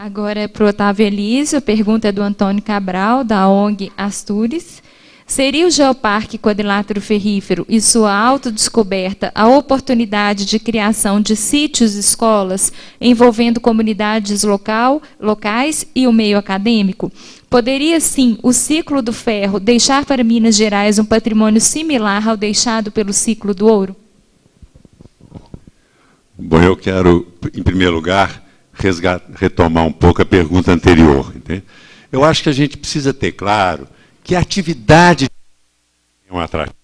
Agora é para o Otávio Elísio, a pergunta é do Antônio Cabral, da ONG Astures. Seria o Geoparque Quadrilátero Ferrífero e sua autodescoberta a oportunidade de criação de sítios escolas envolvendo comunidades locais e o meio acadêmico? Poderia, sim, o ciclo do ferro deixar para Minas Gerais um patrimônio similar ao deixado pelo ciclo do ouro? Bom, eu quero, em primeiro lugar, retomar um pouco a pergunta anterior. Entende? Eu acho que a gente precisa ter claro que a atividade é um atrativo.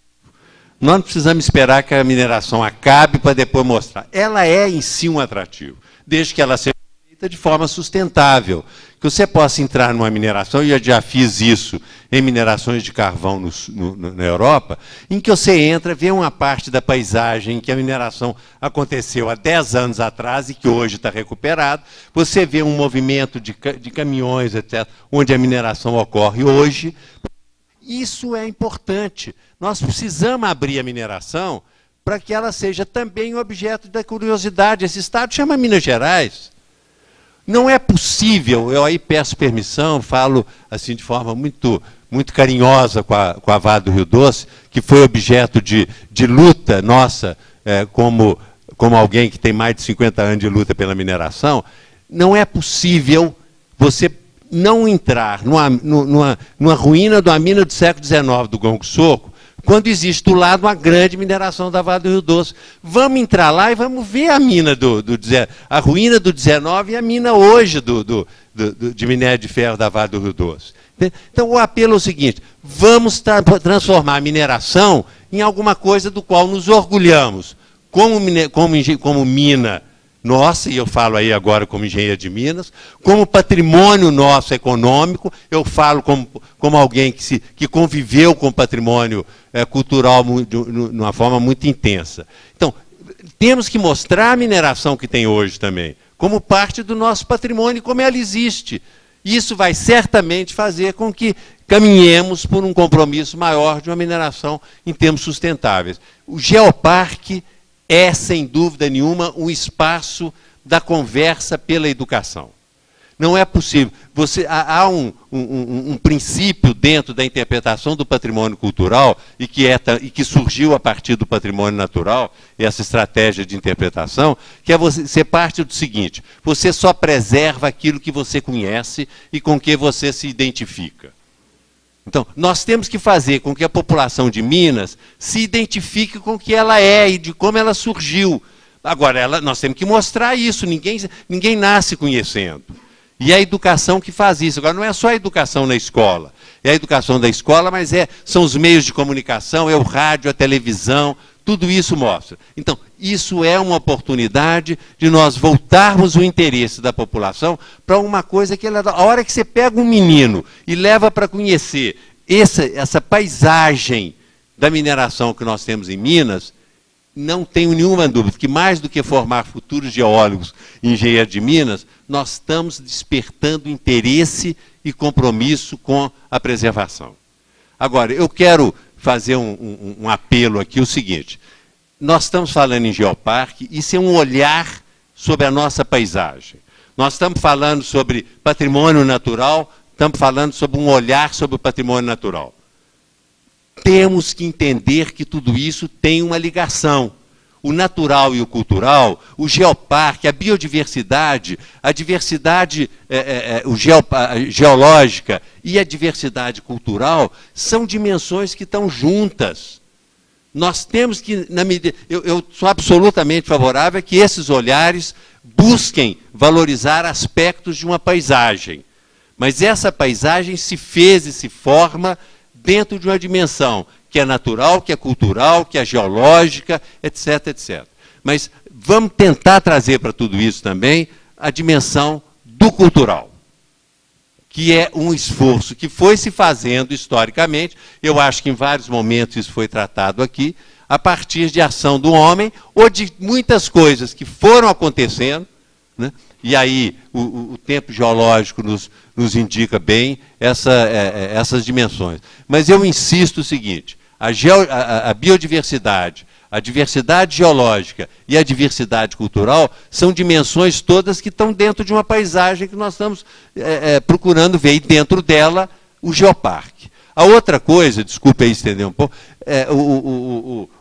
Nós não precisamos esperar que a mineração acabe para depois mostrar. Ela é, em si, um atrativo, desde que ela seja feita de forma sustentável. Que você possa entrar numa mineração, e eu já fiz isso em minerações de carvão na Europa, em que você entra, vê uma parte da paisagem que a mineração aconteceu há 10 anos atrás e que hoje está recuperado, você vê um movimento de caminhões, etc., onde a mineração ocorre hoje. Isso é importante. Nós precisamos abrir a mineração para que ela seja também objeto da curiosidade. Esse estado chama Minas Gerais. Não é possível, eu aí peço permissão, falo assim de forma muito carinhosa com a Vale do Rio Doce, que foi objeto de luta nossa, como alguém que tem mais de 50 anos de luta pela mineração. Não é possível você não entrar numa ruína de uma mina do século XIX do Gongo Soco, quando existe do lado uma grande mineração da Vale do Rio Doce. Vamos entrar lá e vamos ver a mina a ruína do 19 e a mina hoje de minério de ferro da Vale do Rio Doce. Então o apelo é o seguinte: vamos transformar a mineração em alguma coisa do qual nos orgulhamos, como mina nossa, e eu falo aí agora como engenheiro de Minas, como patrimônio nosso econômico, eu falo como alguém que conviveu com o patrimônio cultural de uma forma muito intensa. Então, temos que mostrar a mineração que tem hoje também, como parte do nosso patrimônio, como ela existe. Isso vai certamente fazer com que caminhemos por um compromisso maior de uma mineração em termos sustentáveis. O Geoparque é, sem dúvida nenhuma, um espaço da conversa pela educação. Não é possível. Há um princípio dentro da interpretação do patrimônio cultural e que surgiu a partir do patrimônio natural, essa estratégia de interpretação, que é você parte do seguinte: você só preserva aquilo que você conhece e com que você se identifica. Então, nós temos que fazer com que a população de Minas se identifique com o que ela é e de como ela surgiu. Agora, nós temos que mostrar isso, ninguém nasce conhecendo. E é a educação que faz isso. Agora, não é só a educação na escola. É a educação da escola, mas são os meios de comunicação, é o rádio, a televisão, tudo isso mostra. Então, isso é uma oportunidade de nós voltarmos o interesse da população para uma coisa que a hora que você pega um menino e leva para conhecer essa paisagem da mineração que nós temos em Minas, não tenho nenhuma dúvida que mais do que formar futuros geólogos e engenheiros de Minas, nós estamos despertando interesse e compromisso com a preservação. Agora, eu quero fazer um apelo aqui, o seguinte: nós estamos falando em Geoparque, isso é um olhar sobre a nossa paisagem. Nós estamos falando sobre patrimônio natural, estamos falando sobre um olhar sobre o patrimônio natural. Temos que entender que tudo isso tem uma ligação. O natural e o cultural, o geoparque, a biodiversidade, a diversidade geológica e a diversidade cultural são dimensões que estão juntas. Nós temos que, eu sou absolutamente favorável a que esses olhares busquem valorizar aspectos de uma paisagem. Mas essa paisagem se fez e se forma dentro de uma dimensão que é natural, que é cultural, que é geológica, etc, etc. Mas vamos tentar trazer para tudo isso também a dimensão do cultural, que é um esforço que foi se fazendo historicamente. Eu acho que em vários momentos isso foi tratado aqui, a partir de ação do homem ou de muitas coisas que foram acontecendo, né? E aí o tempo geológico nos indica bem essas dimensões. Mas eu insisto o seguinte: a biodiversidade, a diversidade geológica e a diversidade cultural são dimensões todas que estão dentro de uma paisagem que nós estamos procurando ver, e dentro dela o geoparque. A outra coisa, desculpe aí estender um pouco,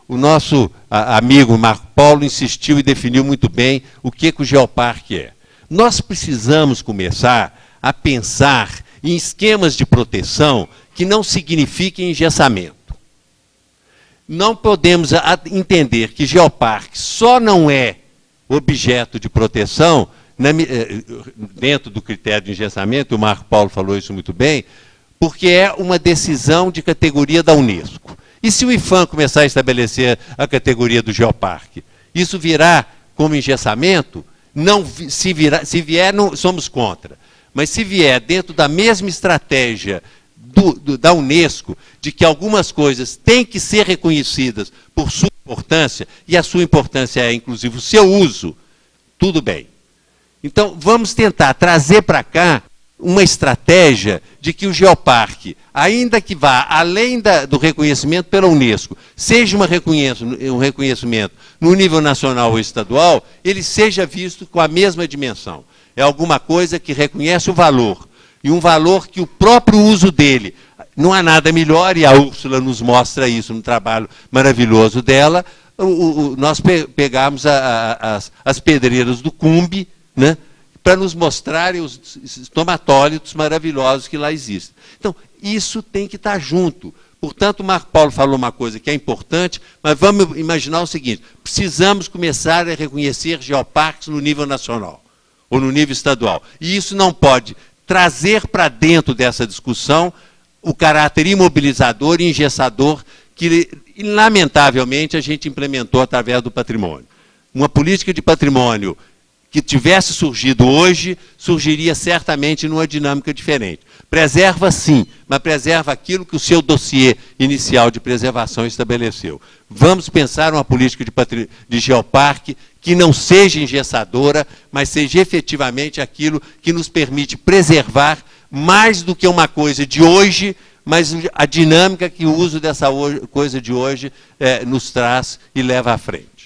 o nosso amigo Marco Paulo insistiu e definiu muito bem o que o geoparque é. Nós precisamos começar a pensar em esquemas de proteção que não signifiquem engessamento. Não podemos entender que geoparque só não é objeto de proteção, dentro do critério de engessamento, o Marco Paulo falou isso muito bem, porque é uma decisão de categoria da Unesco. E se o IPHAN começar a estabelecer a categoria do geoparque, isso virá como engessamento? Não, se vier, não, somos contra. Mas se vier dentro da mesma estratégia da Unesco, de que algumas coisas têm que ser reconhecidas por sua importância, e a sua importância é, inclusive, o seu uso, tudo bem. Então, vamos tentar trazer para cá uma estratégia de que o geoparque, ainda que vá além do reconhecimento pela Unesco, seja um reconhecimento no nível nacional ou estadual, ele seja visto com a mesma dimensão. É alguma coisa que reconhece o valor, e um valor que o próprio uso dele, não há nada melhor, e a Úrsula nos mostra isso no trabalho maravilhoso dela. Nós pegamos as pedreiras do Cumbe, né, para nos mostrarem os estomatólitos maravilhosos que lá existem. Então, isso tem que estar junto. Portanto, o Marco Paulo falou uma coisa que é importante, mas vamos imaginar o seguinte: precisamos começar a reconhecer geoparques no nível nacional, ou no nível estadual. E isso não pode trazer para dentro dessa discussão o caráter imobilizador e engessador que, lamentavelmente, a gente implementou através do patrimônio. Uma política de patrimônio que tivesse surgido hoje, surgiria certamente numa dinâmica diferente. Preserva sim, mas preserva aquilo que o seu dossiê inicial de preservação estabeleceu. Vamos pensar uma política de geoparque que não seja engessadora, mas seja efetivamente aquilo que nos permite preservar mais do que uma coisa de hoje, mas a dinâmica que o uso dessa coisa de hoje nos traz e leva à frente.